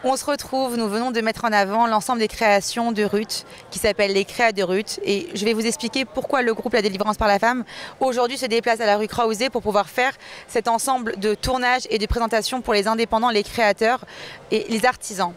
On se retrouve, nous venons de mettre en avant l'ensemble des créations de Ruth, qui s'appellent les Créas de Ruth. Et je vais vous expliquer pourquoi le groupe La Délivrance par la Femme, aujourd'hui, se déplace à la rue Krausé pour pouvoir faire cet ensemble de tournage et de présentation pour les indépendants, les créateurs et les artisans.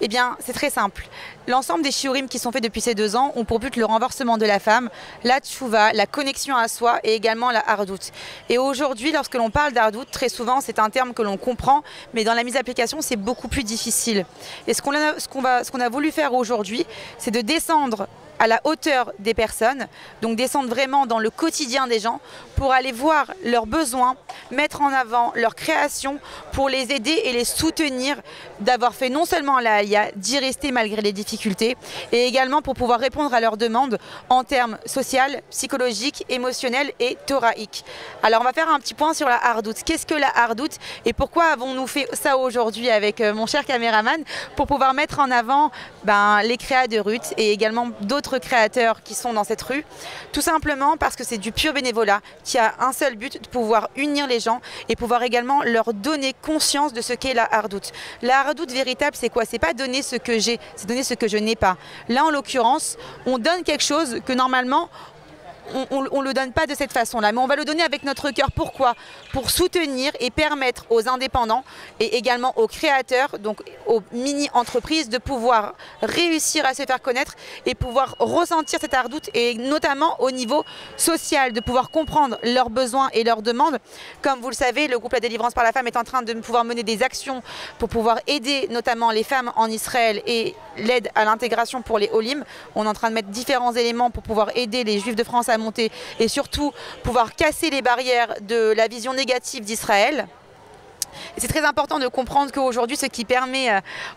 Eh bien, c'est très simple. L'ensemble des shiurim qui sont faits depuis ces 2 ans ont pour but le renversement de la femme, la tchouva, la connexion à soi et également la hardout. Et aujourd'hui, lorsque l'on parle d'hardout, très souvent, c'est un terme que l'on comprend, mais dans la mise à application, c'est beaucoup plus difficile. Et ce qu'on a voulu faire aujourd'hui, c'est de descendre à la hauteur des personnes, donc descendre vraiment dans le quotidien des gens pour aller voir leurs besoins, mettre en avant leurs créations pour les aider et les soutenir d'avoir fait non seulement la Aliyah, d'y rester malgré les difficultés et également pour pouvoir répondre à leurs demandes en termes social, psychologiques, émotionnels et thoraïques. Alors on va faire un petit point sur la hardout. Qu'est-ce que la hardout et pourquoi avons-nous fait ça aujourd'hui avec mon cher caméraman pour pouvoir mettre en avant les créas de Ruth et également d'autres créateurs qui sont dans cette rue, tout simplement parce que c'est du pur bénévolat qui a un seul but, de pouvoir unir les gens et pouvoir également leur donner conscience de ce qu'est la hardout. La hardout véritable, c'est quoi? C'est pas donner ce que j'ai, c'est donner ce que je n'ai pas. Là, en l'occurrence, on donne quelque chose que normalement on ne le donne pas de cette façon-là, mais on va le donner avec notre cœur. Pourquoi? Pour soutenir et permettre aux indépendants et également aux créateurs, donc aux mini-entreprises, de pouvoir réussir à se faire connaître et pouvoir ressentir cette hardout et notamment au niveau social, de pouvoir comprendre leurs besoins et leurs demandes. Comme vous le savez, le groupe La Délivrance par la Femme est en train de pouvoir mener des actions pour pouvoir aider notamment les femmes en Israël et l'aide à l'intégration pour les Olim. On est en train de mettre différents éléments pour pouvoir aider les Juifs de France à monter et surtout pouvoir casser les barrières de la vision négative d'Israël. C'est très important de comprendre qu'aujourd'hui, ce qui permet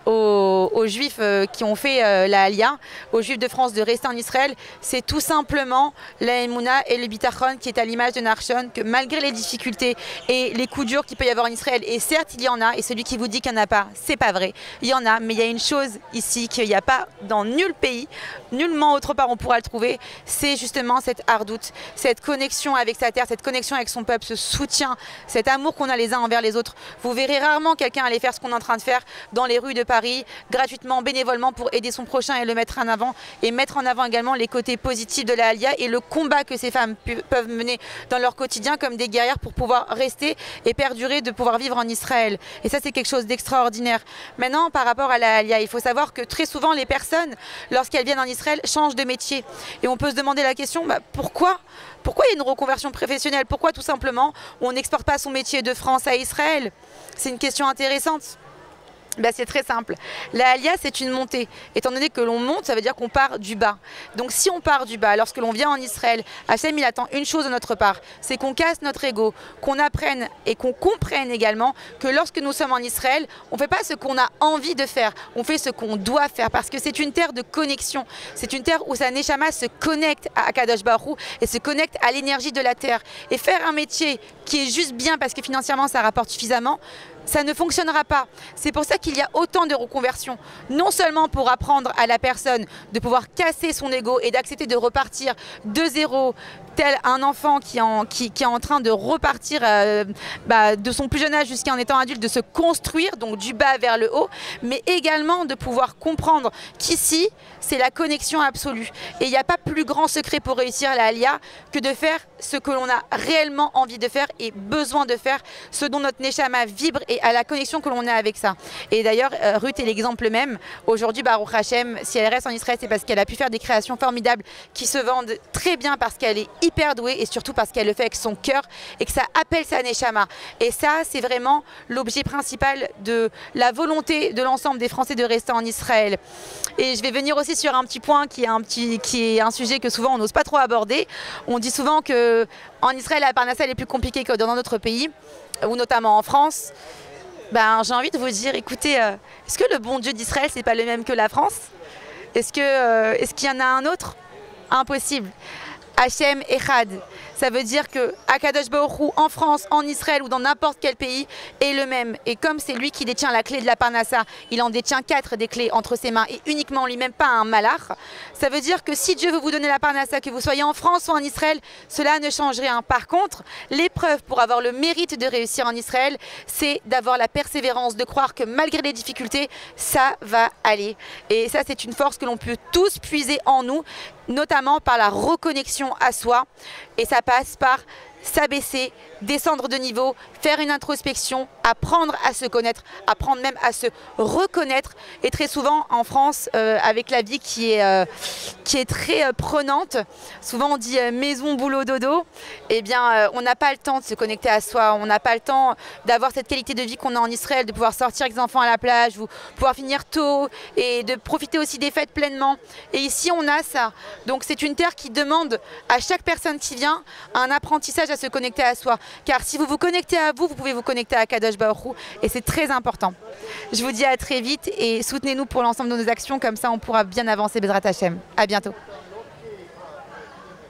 aux Juifs qui ont fait la Aliyah, aux Juifs de France de rester en Israël, c'est tout simplement la Emouna et le Bitachon qui est à l'image de Nachshon, que malgré les difficultés et les coups durs qu'il peut y avoir en Israël, et certes il y en a, et celui qui vous dit qu'il n'y en a pas, c'est pas vrai, il y en a, mais il y a une chose ici qu'il n'y a pas dans nul pays, nullement autre part on pourra le trouver, c'est justement cette hardout, cette connexion avec sa terre, cette connexion avec son peuple, ce soutien, cet amour qu'on a les uns envers les autres. Vous verrez rarement quelqu'un aller faire ce qu'on est en train de faire dans les rues de Paris, gratuitement, bénévolement, pour aider son prochain et le mettre en avant. Et mettre en avant également les côtés positifs de la Aliyah et le combat que ces femmes peuvent mener dans leur quotidien comme des guerrières pour pouvoir rester et perdurer, de pouvoir vivre en Israël. Et ça, c'est quelque chose d'extraordinaire. Maintenant, par rapport à la Aliyah, il faut savoir que très souvent, les personnes, lorsqu'elles viennent en Israël, changent de métier. Et on peut se demander la question, pourquoi il y a une reconversion professionnelle? Pourquoi tout simplement on n'exporte pas son métier de France à Israël? C'est une question intéressante. C'est très simple. La Aliyah, c'est une montée. Étant donné que l'on monte, ça veut dire qu'on part du bas. Donc si on part du bas, lorsque l'on vient en Israël, Hachem, il attend une chose de notre part, c'est qu'on casse notre ego, qu'on apprenne et qu'on comprenne également que lorsque nous sommes en Israël, on ne fait pas ce qu'on a envie de faire, on fait ce qu'on doit faire, parce que c'est une terre de connexion. C'est une terre où sa Neshama se connecte à Akadosh Baruch Hu et se connecte à l'énergie de la terre. Et faire un métier qui est juste bien parce que financièrement ça rapporte suffisamment, ça ne fonctionnera pas. C'est pour ça qu'il y a autant de reconversions. Non seulement pour apprendre à la personne de pouvoir casser son ego et d'accepter de repartir de zéro, tel un enfant qui est en train de repartir de son plus jeune âge jusqu'à en étant adulte, de se construire, donc du bas vers le haut, mais également de pouvoir comprendre qu'ici, c'est la connexion absolue. Et il n'y a pas plus grand secret pour réussir la Aliyah que de faire ce que l'on a réellement envie de faire et besoin de faire, ce dont notre Neshama vibre et à la connexion que l'on a avec ça. Et d'ailleurs, Ruth est l'exemple même. Aujourd'hui, Baruch Hashem, si elle reste en Israël, c'est parce qu'elle a pu faire des créations formidables qui se vendent très bien parce qu'elle est hyper douée et surtout parce qu'elle le fait avec son cœur et que ça appelle sa Neshama. Et ça, c'est vraiment l'objet principal de la volonté de l'ensemble des Français de rester en Israël. Et je vais venir aussi sur un petit point qui est un sujet que souvent on n'ose pas trop aborder. On dit souvent qu'en Israël, la parnassa est plus compliquée que dans d'autres pays, ou notamment en France. J'ai envie de vous dire, écoutez, est-ce que le bon Dieu d'Israël, c'est pas le même que la France? Est-ce qu'il y en a un autre? Impossible. Hachem Echad. Ça veut dire que Akadosh Baruch Hu, en France, en Israël ou dans n'importe quel pays, est le même. Et comme c'est lui qui détient la clé de la Parnassa, il en détient 4 des clés entre ses mains et uniquement lui-même, pas un malach. Ça veut dire que si Dieu veut vous donner la Parnassa, que vous soyez en France ou en Israël, cela ne change rien. Par contre, l'épreuve pour avoir le mérite de réussir en Israël, c'est d'avoir la persévérance, de croire que malgré les difficultés, ça va aller. Et ça, c'est une force que l'on peut tous puiser en nous, notamment par la reconnexion à soi. Et ça passe par s'abaisser, descendre de niveau, faire une introspection, apprendre à se connaître, apprendre même à se reconnaître. Et très souvent en France, avec la vie qui est très prenante, souvent on dit maison, boulot, dodo, eh bien on n'a pas le temps de se connecter à soi, on n'a pas le temps d'avoir cette qualité de vie qu'on a en Israël, de pouvoir sortir avec les enfants à la plage, ou pouvoir finir tôt et de profiter aussi des fêtes pleinement. Et ici on a ça. Donc c'est une terre qui demande à chaque personne qui vient un apprentissage à se connecter à soi. Car si vous vous connectez à vous, vous pouvez vous connecter à Kadosh Baruch Hu et c'est très important. Je vous dis à très vite et soutenez-nous pour l'ensemble de nos actions, comme ça on pourra bien avancer Bezrat Hashem. À bientôt.